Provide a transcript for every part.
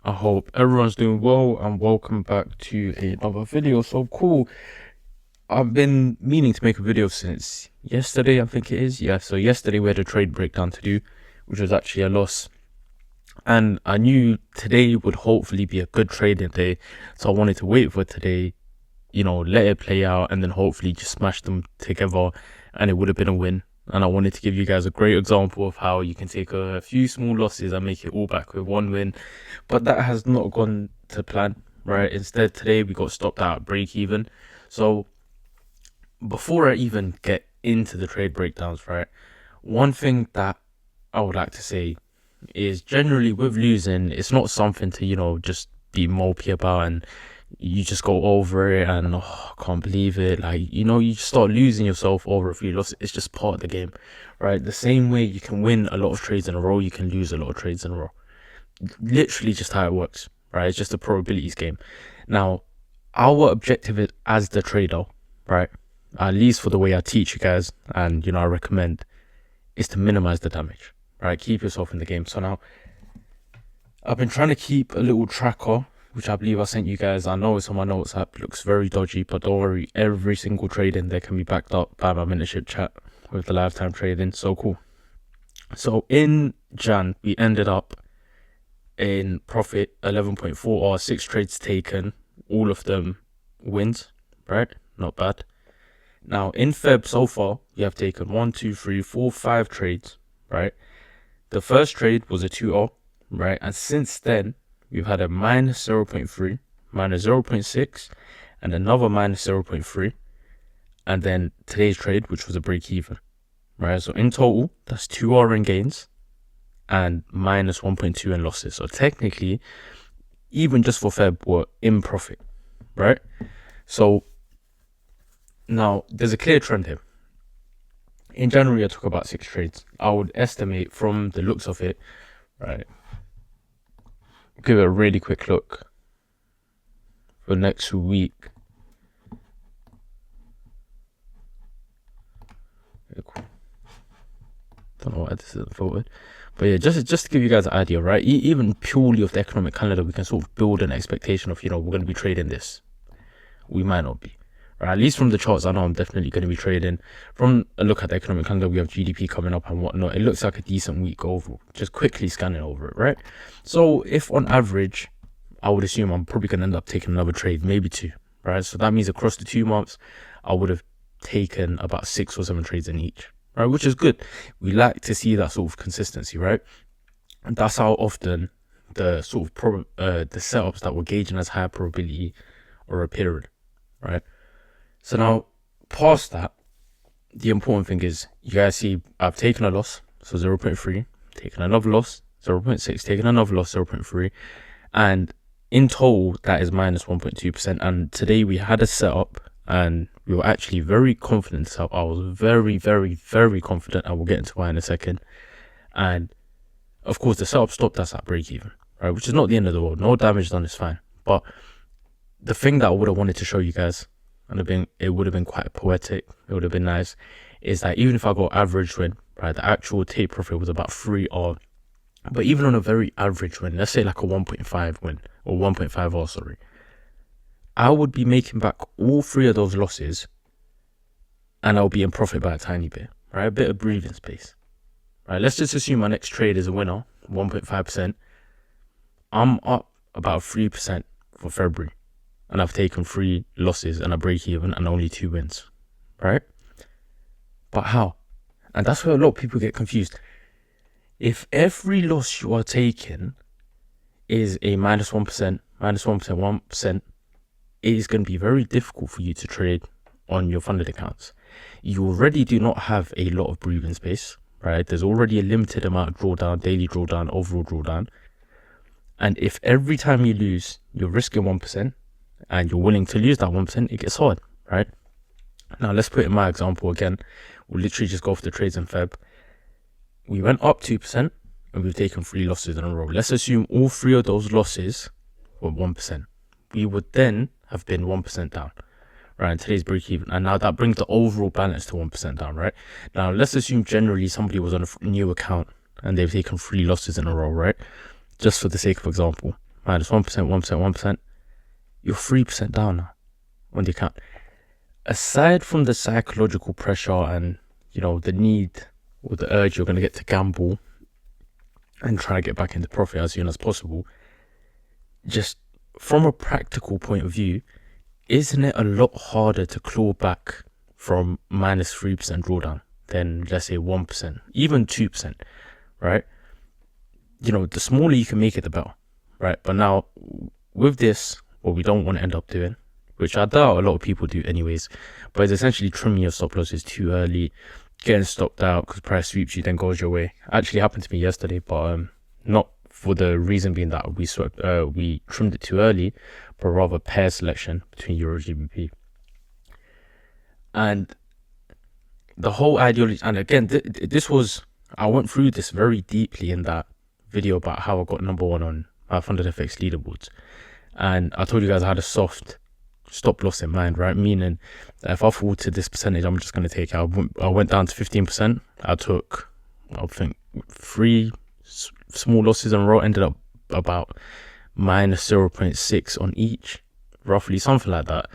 I hope everyone's doing well and welcome back to another video. So cool. I've been meaning to make a video since yesterday, I think it is. Yeah, so yesterday we had a trade breakdown to do, which was actually a loss. And I knew today would hopefully be a good trading day. So I wanted to wait for today, let it play out and then hopefully just smash them together and it would have been a win. And I wanted to give you guys a great example of how you can take a few small losses and make it all back with one win. But that has not gone to plan, right? Instead, today we got stopped out at break even. So before I even get into the trade breakdowns, right, one thing that I would like to say is generally with losing, it's not something to, just be mopey about and you just go over it and I can't believe it. Like, you just start losing yourself over a few losses. It's just part of the game, right? The same way you can win a lot of trades in a row, you can lose a lot of trades in a row. Literally just how it works, right? It's just a probabilities game. Now, our objective is, as the trader, right, at least for the way I teach you guys and, I recommend, is to minimize the damage, right? Keep yourself in the game. So now, I've been trying to keep a little tracker, which I believe I sent you guys. I know it's on my notes app, looks very dodgy, but don't worry, every single trade in there can be backed up by my mentorship chat with the lifetime trading. So cool. So in Jan, we ended up in profit 11.4 or 6 trades taken, all of them wins, right? Not bad. Now in Feb so far, we have taken 1, 2, 3, 4, 5 trades, right? The first trade was a 2-0, right? And since then, we've had a minus 0.3, minus 0.6, and another minus 0.3. And then today's trade, which was a break even, right? So in total, that's 2 R in gains and minus 1.2 in losses. So technically, even just for Feb, we're in profit, right? So now there's a clear trend here. In January, I took about 6 trades. I would estimate from the looks of it, right? Give it a really quick look for next week. Okay, cool. Don't know why this isn't forward, but yeah, just to give you guys an idea, right? Even purely of the economic calendar, we can sort of build an expectation of, we're going to be trading this. We might not be, right? At least from the charts, I know I'm definitely going to be trading. From a look at the economic calendar, we have GDP coming up and whatnot. It looks like a decent week overall. Just quickly scanning over it, right? So if on average, I would assume I'm probably going to end up taking another trade, maybe 2, right? So that means across the 2 months, I would have taken about 6 or 7 trades in each, right? Which is good. We like to see that sort of consistency, right? And that's how often the sort of the setups that we're gauging as high probability or a period, right? So now, past that, the important thing is, you guys see I've taken a loss, so 0.3, taken another loss, 0.6, taken another loss, 0.3, and in total, that is minus 1.2%. And today we had a setup, and we were actually very confident setup. I was very, very, very confident, and we'll get into why in a second. And of course, the setup stopped us at break even, right? Which is not the end of the world. No damage done is fine. But the thing that I would have wanted to show you guys, and it would have been quite poetic, it would have been nice, is that even if I got average win, right, the actual take profit was about 3 R. But even on a very average win, let's say like a 1.5 win, or 1.5 R, sorry, I would be making back all 3 of those losses, and I'll be in profit by a tiny bit, right? A bit of breathing space, right? Let's just assume my next trade is a winner, 1.5%. I'm up about 3% for February, and I've taken 3 losses and a break even and only 2 wins, right? But how? And that's where a lot of people get confused. If every loss you are taking is a minus 1%, minus 1%, 1%, it is going to be very difficult for you to trade on your funded accounts. You already do not have a lot of breathing space, right? There's already a limited amount of drawdown, daily drawdown, overall drawdown. And if every time you lose, you're risking 1%, and you're willing to lose that 1%, it gets hard, right? Now, let's put in my example again. We'll literally just go for the trades in Feb. We went up 2%, and we've taken 3 losses in a row. Let's assume all 3 of those losses were 1%. We would then have been 1% down, right? And today's break even. And now that brings the overall balance to 1% down, right? Now, let's assume generally somebody was on a new account, and they've taken 3 losses in a row, right? Just for the sake of example. minus 1%, 1%, 1%, you're 3% down now on the account. Aside from the psychological pressure and, you know, the need or the urge you're going to get to gamble and try to get back into profit as soon as possible, just from a practical point of view, isn't it a lot harder to claw back from minus 3% drawdown than, let's say, 1%, even 2%, right? You know, the smaller you can make it, the better, right? But now, with this, what we don't want to end up doing, which I doubt a lot of people do anyways, but it's essentially trimming your stop losses too early, getting stopped out because price sweeps you, then goes your way. Actually happened to me yesterday, but not for the reason being that we trimmed it too early, but rather pair selection between Euro GBP. And the whole ideology, and again, this was, I went through this very deeply in that video about how I got number 1 on my funded FX leaderboards. And I told you guys I had a soft stop loss in mind, right? Meaning that if I fall to this percentage, I'm just going to take it. I went down to 15%. I took, I think, 3 small losses in a row, ended up about minus 0.6 on each, roughly, something like that.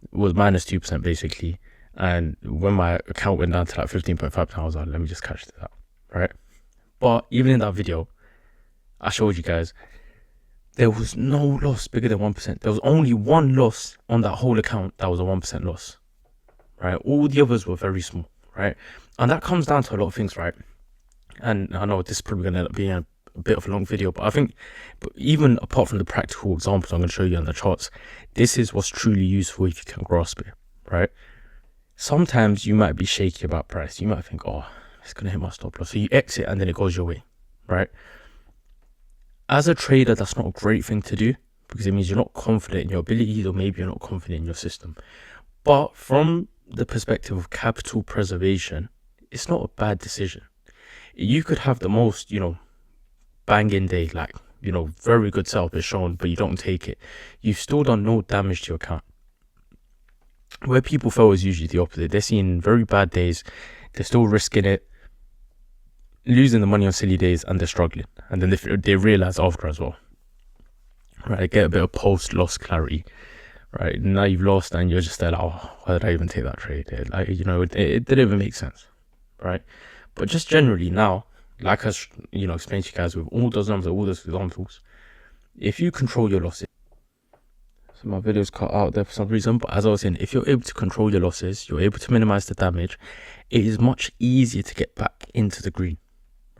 It was minus 2% basically. And when my account went down to like 15.5%, I was like, let me just catch that, right? But even in that video, I showed you guys, there was no loss bigger than 1%. There was only one loss on that whole account that was a 1% loss, right? All the others were very small, right? And that comes down to a lot of things, right? And I know this is probably going to end up being a bit of a long video, but I think even apart from the practical examples I'm going to show you on the charts, this is what's truly useful if you can grasp it, right? Sometimes you might be shaky about price. You might think, oh, it's going to hit my stop loss. So you exit and then it goes your way, right? As a trader, that's not a great thing to do because it means you're not confident in your abilities, or maybe you're not confident in your system. But from the perspective of capital preservation, it's not a bad decision. You could have the most, you know, banging day, like, you know, very good setup is shown, but you don't take it. You've still done no damage to your account. Where people fail is usually the opposite. They're seeing very bad days, they're still risking it, losing the money on silly days, and they're struggling. And then they realize after as well, right? They get a bit of post-loss clarity, right? Now you've lost and you're just there like, oh, why did I even take that trade? Like, you know, it didn't even make sense, right? But just generally now, like I, you know, explained to you guys with all those numbers, all those examples, if you control your losses, so my video's cut out there for some reason, but as I was saying, if you're able to control your losses, you're able to minimize the damage, it is much easier to get back into the green,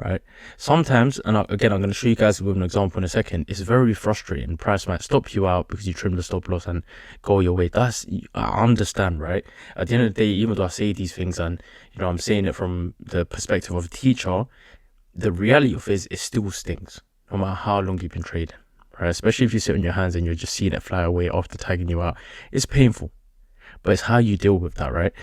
right? Sometimes, and again, I'm going to show you guys with an example in a second, it's very frustrating. Price might stop you out because you trim the stop loss and go your way. I understand, right? At the end of the day, even though I say these things and, you know, I'm saying it from the perspective of a teacher, the reality of it still stings, no matter how long you've been trading, right? Especially if you sit on your hands and you're just seeing it fly away after tagging you out. It's painful. But it's how you deal with that, right?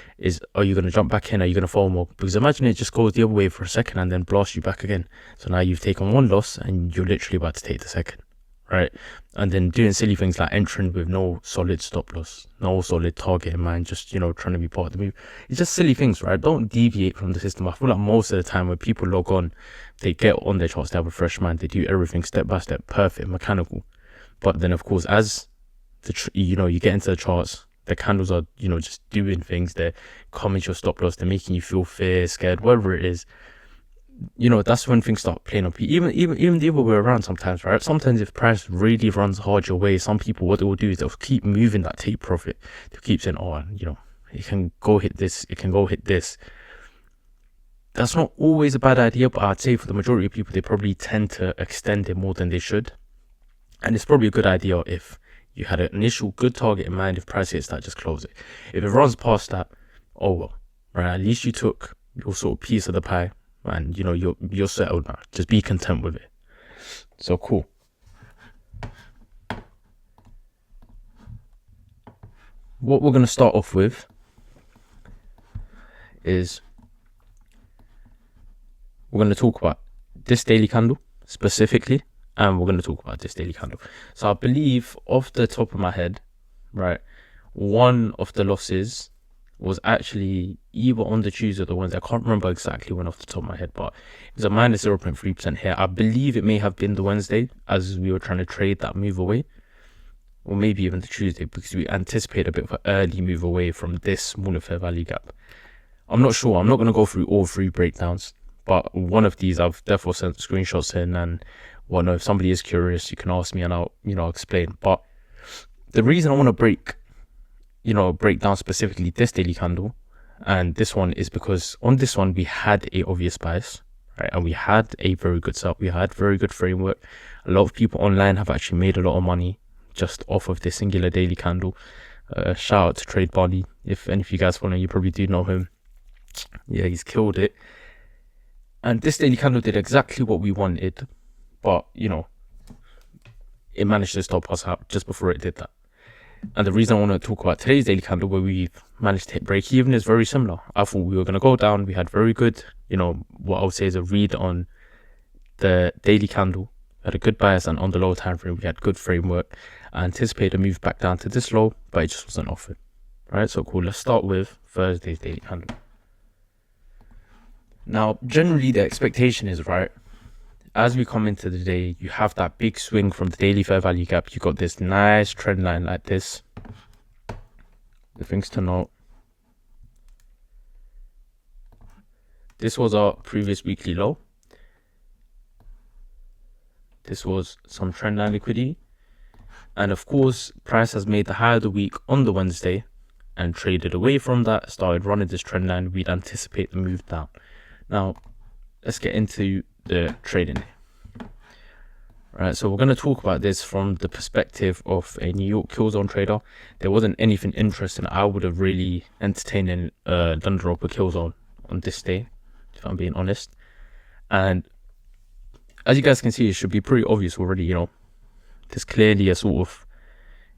Are you going to jump back in? Are you going to fall more? Because imagine it just goes the other way for a second and then blasts you back again. So now you've taken one loss and you're literally about to take the second, right? And then doing silly things like entering with no solid stop loss, no solid target in mind, just, you know, trying to be part of the move. It's just silly things, right? Don't deviate from the system. I feel like most of the time when people log on, they get on their charts, they have a fresh mind, they do everything step by step, perfect, mechanical. But then, of course, as you know, you get into the charts, the candles are, you know, just doing things. They're coming to your stop loss. They're making you feel fear, scared, whatever it is. You know, that's when things start playing up. Even the other way around sometimes, right? Sometimes if price really runs hard your way, some people, what they will do is they'll keep moving that take profit. They'll keep saying, oh, you know, it can go hit this. It can go hit this. That's not always a bad idea, but I'd say for the majority of people, they probably tend to extend it more than they should. And it's probably a good idea if you had an initial good target in mind. If price hits that, just close it. If it runs past that, oh well, right? At least you took your sort of piece of the pie, and you know you're settled now. Just be content with it. So cool. What we're gonna start off with is we're gonna talk about this daily candle specifically. And we're going to talk about this daily candle. So I believe off the top of my head, right, one of the losses was actually either on the Tuesday or the Wednesday. I can't remember exactly when off the top of my head, but it was a minus 0.3% here. I believe it may have been the Wednesday as we were trying to trade that move away, or maybe even the Tuesday, because we anticipate a bit of an early move away from this smaller fair value gap. I'm not sure. I'm not going to go through all three breakdowns, but one of these I've therefore sent screenshots in, and well, no, if somebody is curious, you can ask me and I'll explain. But the reason I want to break down specifically this daily candle and this one is because on this one we had a obvious bias, right? And we had a very good setup. We had very good framework. A lot of people online have actually made a lot of money just off of this singular daily candle. Shout out to Trade Barney. If any of you guys follow, you probably do know him. Yeah, he's killed it. And this daily candle did exactly what we wanted, but it managed to stop us out just before it did that. And the reason I want to talk about today's daily candle, where we've managed to hit break even, is very similar. I thought we were going to go down. We had very good, what I would say is a read on the daily candle. We had a good bias, and on the lower time frame, we had good framework. I anticipated a move back down to this low, but it just wasn't offered. Right, so cool. Let's start with Thursday's daily candle. Now, generally, the expectation is, right, as we come into the day, you have that big swing from the daily fair value gap. You got this nice trend line like this. The things to note: this was our previous weekly low. This was some trend line liquidity. And of course, price has made the high of the week on the Wednesday and traded away from that, started running this trend line. We'd anticipate the move down. Now, let's get into the trading. Right, so we're going to talk about this from the perspective of a New York kill zone trader. There wasn't anything interesting I would have really entertained in London Roper kill zone on this day, if I'm being honest. And as you guys can see, it should be pretty obvious already. There's clearly a sort of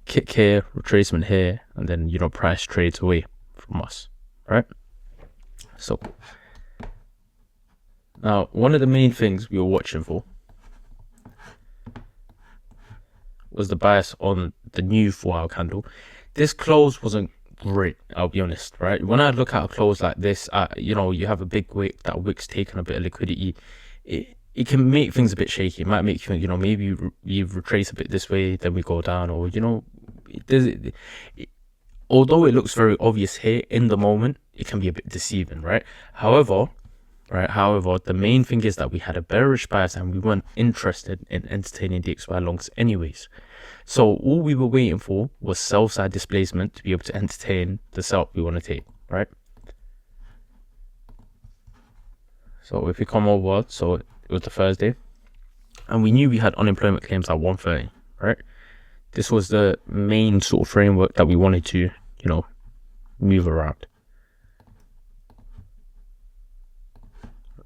kick here, retracement here, and then price trades away from us, right? So now, one of the main things we were watching for was the bias on the new 4-hour candle. This close wasn't great, I'll be honest, right? When I look at a close like this, you have a big wick, that wick's taking a bit of liquidity. It can make things a bit shaky. It might make you think, maybe you retrace a bit this way, then we go down, or although it looks very obvious here in the moment, it can be a bit deceiving, right? However, the main thing is that we had a bearish bias and we weren't interested in entertaining DXY longs anyways. So all we were waiting for was sell side displacement to be able to entertain the sell we want to take, right? So if we come over, so it was the Thursday, and we knew we had unemployment claims at 130, right? This was the main sort of framework that we wanted to, move around.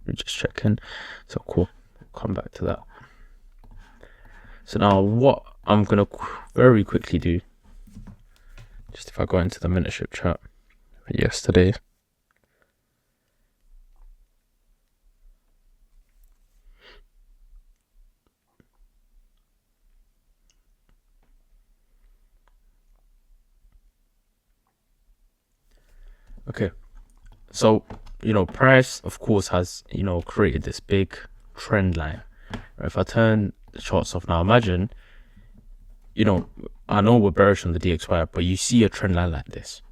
We're just checking. So cool. We'll come back to that. So now what I'm going to very quickly do, just if I go into the Mentorship chat yesterday. Okay. So, price, of course, has, created this big trend line. If I turn the charts off now, imagine, I know we're bearish on the DXY, but you see a trend line like this,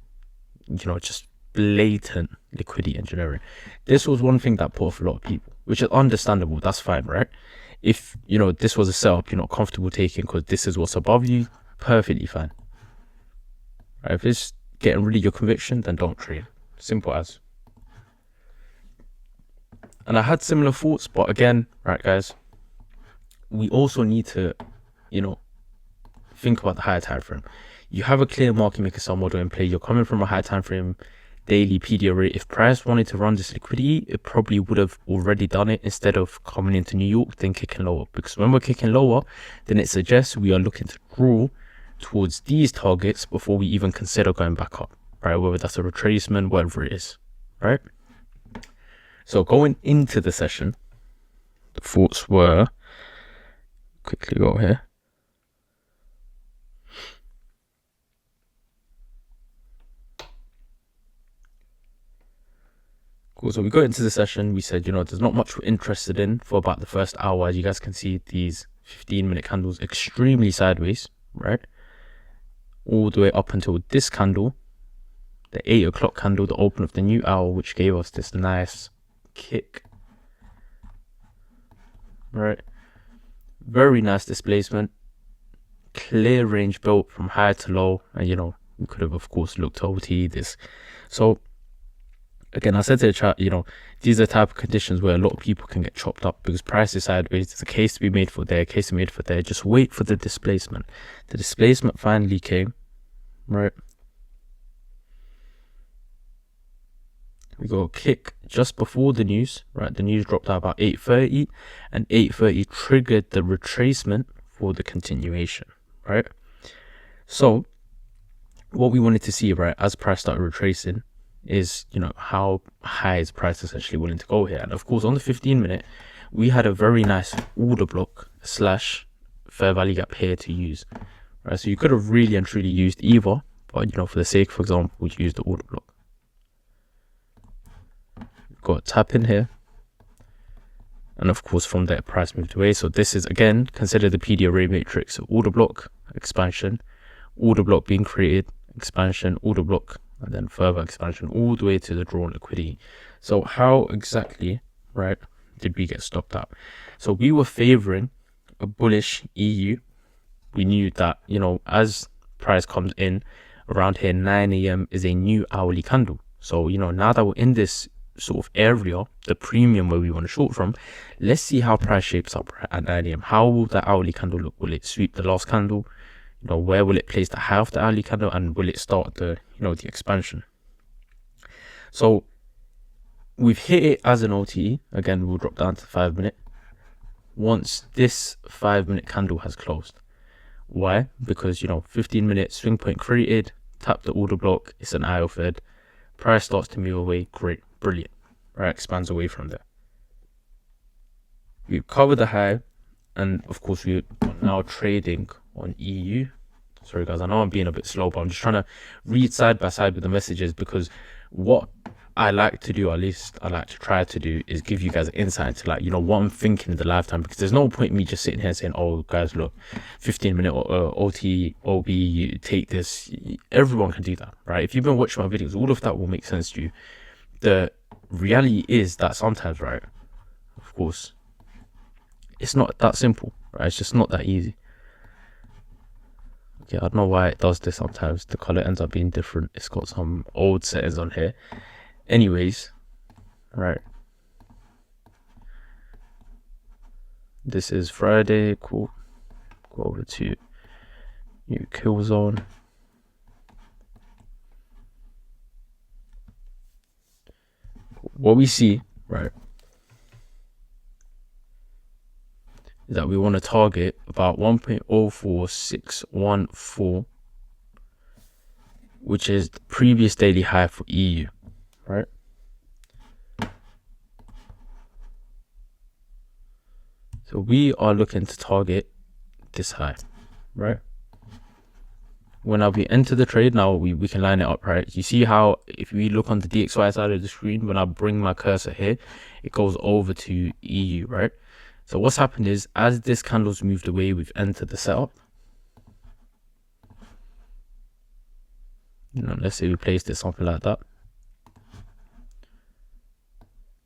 just blatant liquidity engineering. This was one thing that put off a lot of people, which is understandable. That's fine, right? If, this was a setup you're not comfortable taking because this is what's above you, perfectly fine. Right? If it's getting rid of your conviction, then don't trade. Simple as. And I had similar thoughts, but again, right, guys, we also need to, think about the higher time frame. You have a clear market maker sell model in play. You're coming from a high time frame daily PDO rate. If price wanted to run this liquidity, it probably would have already done it instead of coming into New York, then kicking lower. Because when we're kicking lower, then it suggests we are looking to draw towards these targets before we even consider going back up, right? Whether that's a retracement, whatever it is, right? So going into the session, the thoughts were, quickly go here. Cool. So we got into the session. We said, there's not much we're interested in for about the first hour. As you guys can see, these 15-minute candles extremely sideways, right? All the way up until this candle, the 8 o'clock candle, the open of the new hour, which gave us this nice kick, right? Very nice displacement, clear range built from high to low, and we could have of course looked to OT this. So again, I said to the chat, these are the type of conditions where a lot of people can get chopped up because price is sideways. There's a case to be made for there, case to be made for there. Just wait for the displacement. The displacement finally came, right? We got a kick just before the news, right? The news dropped out about 8:30, and 8:30 triggered the retracement for the continuation, right? So what we wanted to see, right, as price started retracing is, how high is price essentially willing to go here. And of course, on the 15-minute, we had a very nice order block / fair value gap here to use, right? So you could have really and truly used either, but, for the sake, for example, we use the order block. Got a tap in here, and of course from there price moved away. So this is again consider the PD array matrix. So order block, expansion, order block being created, expansion, order block, and then further expansion all the way to the drawn liquidity. So how exactly, right, did we get stopped out? So we were favoring a bullish EU. We knew that, as price comes in around here, 9 a.m. is a new hourly candle. So, now that we're in this sort of area, the premium where we want to short from, let's see how price shapes up at 9 a.m. How will that hourly candle look? Will it sweep the last candle? Where will it place the high of the hourly candle, and will it start the the expansion? So we've hit it as an OTE. Again, we'll drop down to 5-minute once this 5-minute candle has closed. Why? Because 15-minute swing point created, tap the order block, it's an IO fed, price starts to move away, great, brilliant, right? Expands away from there. We've covered the high, and of course we are now trading on EU. Sorry guys, I know I'm being a bit slow, but I'm just trying to read side by side with the messages, because what I like to do, at least I like to try to do, is give you guys an insight to what I'm thinking in the lifetime, because there's no point in me just sitting here saying, oh guys, look, 15-minute OT, OB, you take this. Everyone can do that, right? If you've been watching my videos, all of that will make sense to you. The reality is that sometimes, right, of course, it's not that simple, right? It's just not that easy. Okay, I don't know why it does this sometimes. The color ends up being different. It's got some old settings on here. Anyways, right. This is Friday. Cool. Go over to new kill zone. What we see, right, is that we want to target about 1.04614, which is the previous daily high for EU, right? So we are looking to target this high, right? When we enter the trade now, we can line it up, right? You see how if we look on the DXY side of the screen, when I bring my cursor here, it goes over to EU, right? So what's happened is, as this candle's moved away, we've entered the setup. Let's say we place this something like that.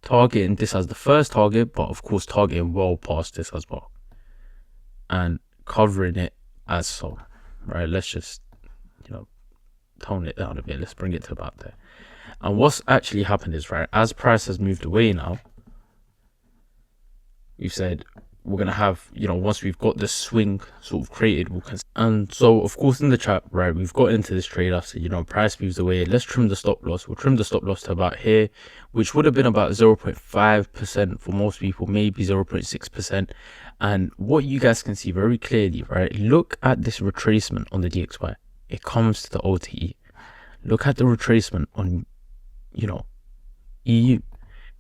Targeting this as the first target, but of course targeting well past this as well. And covering it as so, right? Let's just, tone it down a bit. Let's bring it to about there. And what's actually happened is, right, as price has moved away now, we've said we're going to have, once we've got the swing sort of created, and so of course in the chat, right, we've got into this trade after, price moves away. Let's trim the stop loss. We'll trim the stop loss to about here, which would have been about 0.5% for most people, maybe 0.6%. And what you guys can see very clearly, right, look at this retracement on the DXY. It comes to the OTE. Look at the retracement on, EU.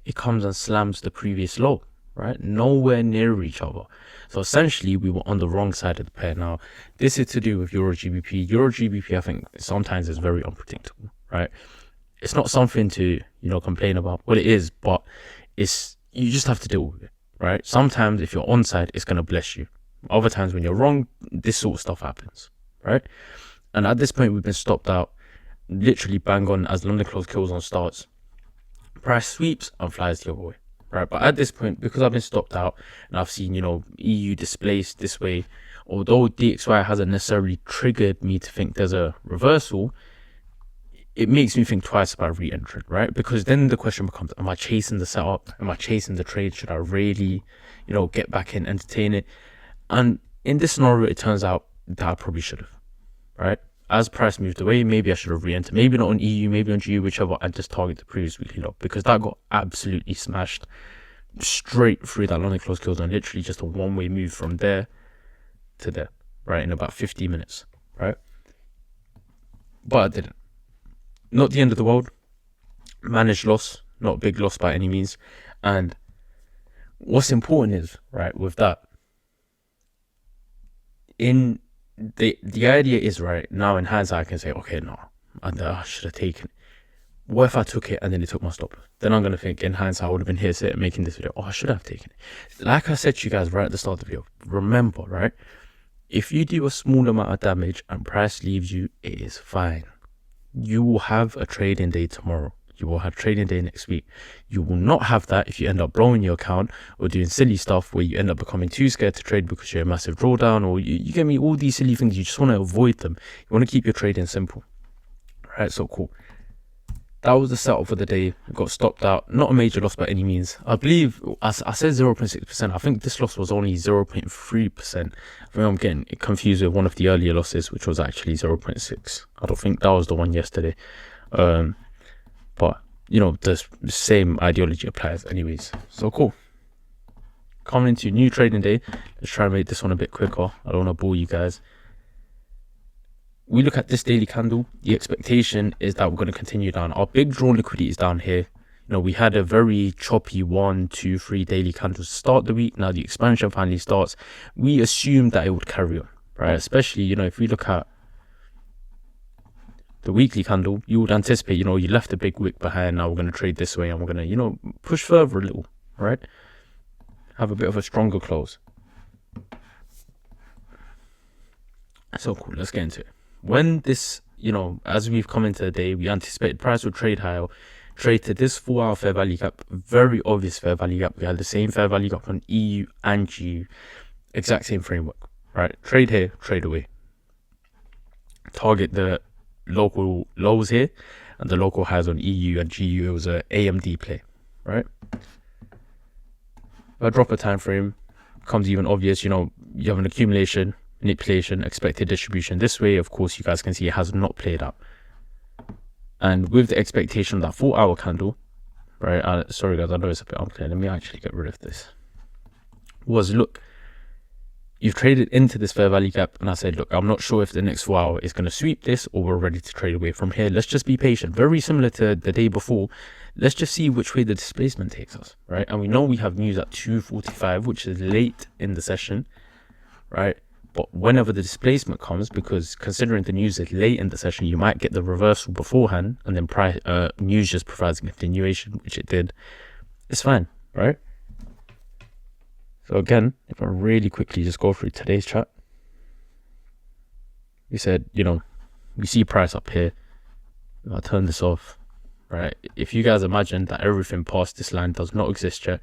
It comes and slams the previous low, right? Nowhere near each other. So essentially we were on the wrong side of the pair. Now this is to do with Euro GBP. Euro GBP, I think sometimes is very unpredictable, right? It's not something to, complain about. Well, it is, but you just have to deal with it, right? Sometimes if you're on side, it's going to bless you. Other times when you're wrong, this sort of stuff happens, right? And at this point, we've been stopped out, literally bang on as London close kills on starts. Price sweeps and flies the other way, right? But at this point, because I've been stopped out and I've seen, EU displaced this way, although DXY hasn't necessarily triggered me to think there's a reversal, it makes me think twice about re-entering, right? Because then the question becomes, am I chasing the setup? Am I chasing the trade? Should I really, get back in, entertain it? And in this scenario, it turns out that I probably should have, right? As price moved away, maybe I should have re-entered. Maybe not on EU, maybe on GU, whichever, and just target the previous weekly low, because that got absolutely smashed straight through that London close kill zone. Literally just a one-way move from there to there, right, in about 15 minutes, right? But I didn't. Not the end of the world. Managed loss, not a big loss by any means. And what's important is, right, with that, the idea is, right, now in hindsight I can say, okay, no, I should have taken it. What if I took it and then it took my stop? Then I'm going to think, in hindsight, I would have been here sitting making this video. I should have taken it. Like I said to you guys right at the start of the video, remember, right, if you do a small amount of damage and price leaves you, it is fine. You will have a trading day tomorrow. You will have trading day next week. You will not have that if you end up blowing your account or doing silly stuff where you end up becoming too scared to trade because you're a massive drawdown, or you get me, all these silly things. You just want to avoid them. You want to keep your trading simple. Right, so cool. That was the setup for the day. Got stopped out. Not a major loss by any means. I believe I said 0.6%. I think this loss was only 0.3%. I think I'm getting confused with one of the earlier losses, which was actually 0.6. I don't think that was the one yesterday. But the same ideology applies anyways. So cool. Coming into new trading day. Let's try and make this one a bit quicker. I don't want to bore you guys. We look at this daily candle. The expectation is that we're going to continue down. Our big drawn liquidity is down here. We had a very choppy 1, 2, 3 daily candles to start the week. Now the expansion finally starts. We assumed that it would carry on, right? Especially, if we look at the weekly candle, you would anticipate, you left a big wick behind. Now we're going to trade this way and we're going to, push further a little, right? Have a bit of a stronger close. So cool. Let's get into it. When this, as we've come into the day, we anticipated price would trade higher, trade to this 4-hour fair value gap, very obvious fair value gap. We had the same fair value gap on EU and GU, exact same framework, right? Trade here, trade away. Target the local lows here and the local highs on EU and GU. It was a AMD play, right? If I drop a time frame, becomes even obvious. You have an accumulation, manipulation, expected distribution. This way, of course, you guys can see it has not played out. And with the expectation of that 4-hour candle, right? Sorry guys, I know it's a bit unclear. Let me actually get rid of this. Look, you've traded into this fair value gap, and I said, look, I'm not sure if the next 4 hour is going to sweep this or we're ready to trade away from here. Let's just be patient. Very similar to the day before. Let's just see which way the displacement takes us, right? And we know we have news at 2:45, which is late in the session, right? But whenever the displacement comes, because considering the news is late in the session, you might get the reversal beforehand, and then news just provides a continuation, which it did. It's fine, right? So again, if I really quickly just go through today's chart, we said, we see price up here. I'll turn this off, right? If you guys imagine that everything past this line does not exist yet,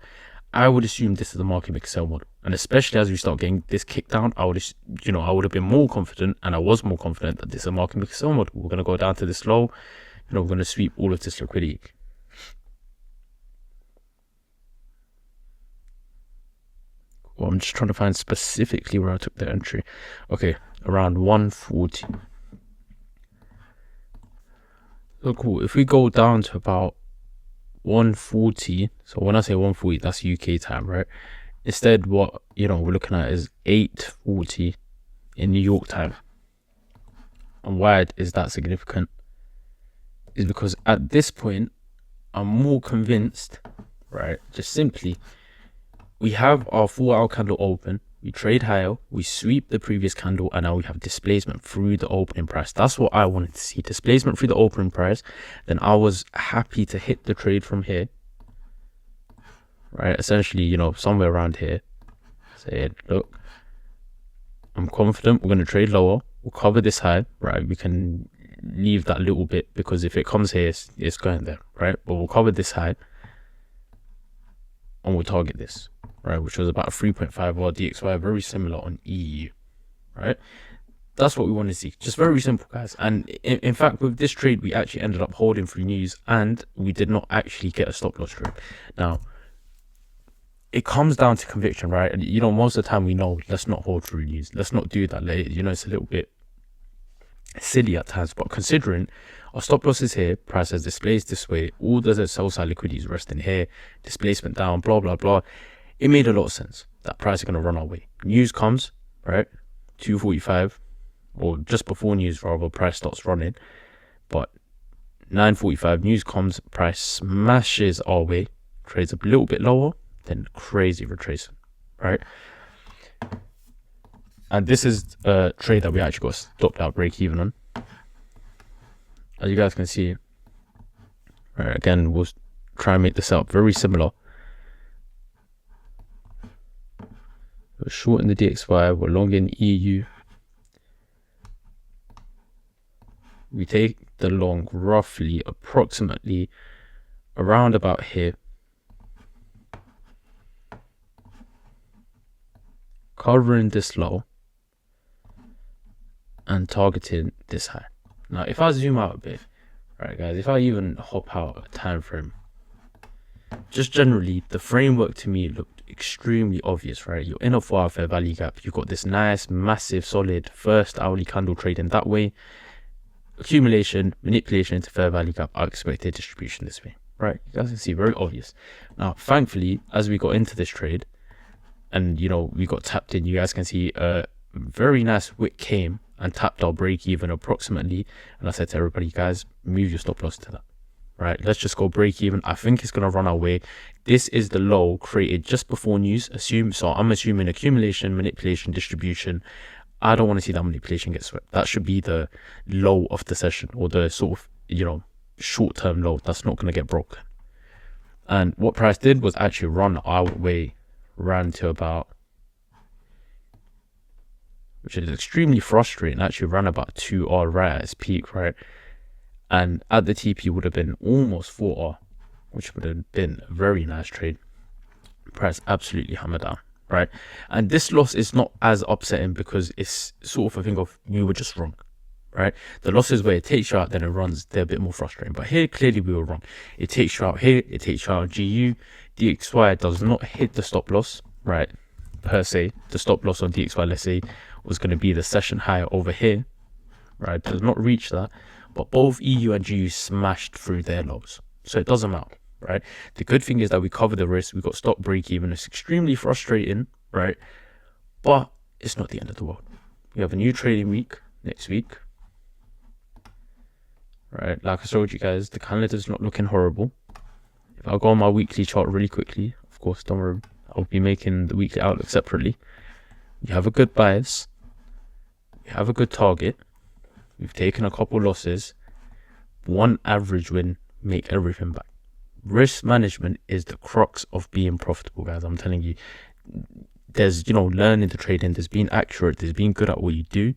I would assume this is the market maker sell model. And especially as we start getting this kicked down, I would have been more confident, and I was more confident that this is a market maker sell model. We're going to go down to this low, we're going to sweep all of this liquidity. Well, I'm just trying to find specifically where I took the entry. Okay, around 140. So cool. If we go down to about 140, so when I say 140, that's UK time, right? Instead, what we're looking at is 8:40 in New York time. And why is that significant? Is because at this point, I'm more convinced, right? Just simply, we have our 4-hour candle open, we trade higher, we sweep the previous candle, and now we have displacement through the opening price. That's what I wanted to see, displacement through the opening price. Then I was happy to hit the trade from here, right? Essentially, you know, somewhere around here. Say, look, I'm confident we're going to trade lower. We'll cover this high, right? We can leave that little bit, because if it comes here, it's going there, right? But we'll cover this high and we'll target this, right? Which was about a 3.5 or DXY, very similar on EU, right? That's what we want to see. Just very simple, guys. And in fact, with this trade, we actually ended up holding through news, and we did not actually get a stop loss trade. Now, it comes down to conviction, right? And you know, most of the time we know, let's not hold through news. Let's not do that. Like, you know, it's a little bit silly at times, but considering our stop loss is here, price has displaced this way, all the sell side liquidity is resting here, displacement down, blah blah blah, it made a lot of sense that price is going to run our way. News comes, right, 2:45, or just before news rather, price starts running, but 9:45 news comes, price smashes our way, trades up a little bit lower, then crazy retracement, right? And this is a trade that we actually got stopped out break even on. As you guys can see, right, again, we'll try and make this up very similar. We're short in the DXY, we're long in EU. We take the long roughly, approximately around about here. Covering this low and targeting this high. Now, if I zoom out a bit, right, guys, if I even hop out a time frame, just generally, the framework to me looked extremely obvious, right? You're in a 4 hour fair value gap. You've got this nice, massive, solid first hourly candle trading that way. Accumulation, manipulation into fair value gap, I expected distribution this way, right? You guys can see, very obvious. Now, thankfully, as we got into this trade, and you know, we got tapped in, you guys can see a very nice wick came and tapped our break even approximately, and I said to everybody, guys, move your stop loss to that, right? Let's just go break even. I think it's going to run our way. This is the low created just before news, so I'm assuming accumulation, manipulation, distribution. I don't want to see that manipulation get swept. That should be the low of the session, or the sort of, you know, short-term low. That's not going to get broken. And what price did was actually run our way, ran to about, which is extremely frustrating, actually ran about 2R right at its peak, right? And at the TP would have been almost 4R, which would have been a very nice trade. Price absolutely hammered down, right? And this loss is not as upsetting because it's sort of a thing of, we were just wrong, right? The losses where it takes you out, then it runs, they're a bit more frustrating. But here, clearly we were wrong. It takes you out here, it takes you out on GU. DXY does not hit the stop loss, right? Per se, the stop loss on DXY, let's say, was going to be the session high over here, right? Does not reach that, but both EU and GU smashed through their lows, so it doesn't matter, right? The good thing is that we cover the risk, we got stop break even. It's extremely frustrating, right? But it's not the end of the world. We have a new trading week next week, right? Like I showed you guys, the calendar's not looking horrible. If I go on my weekly chart really quickly, of course, don't worry, I'll be making the weekly outlook separately. You have a good bias, you have a good target, we've taken a couple losses, one average win, make everything back. Risk management is the crux of being profitable, guys. I'm telling you, there's, you know, learning to trade in, there's being accurate, there's being good at what you do,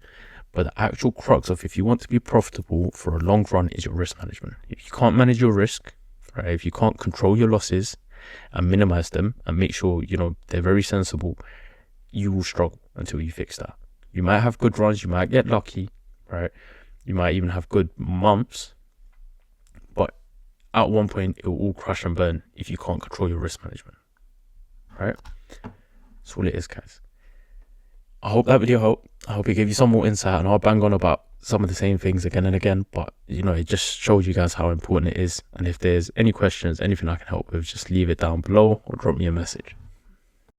but the actual crux of, if you want to be profitable for a long run, is your risk management. If you can't manage your risk, right, if you can't control your losses and minimize them and make sure, you know, they're very sensible, you will struggle until you fix that. You might have good runs, you might get lucky, right? You might even have good months, but at one point it will all crash and burn if you can't control your risk management, right? That's all it is, guys. I hope that video helped. I hope it gave you some more insight, and I'll bang on about some of the same things again and again, but you know, it just shows you guys how important it is. And if there's any questions, anything I can help with, just leave it down below or drop me a message.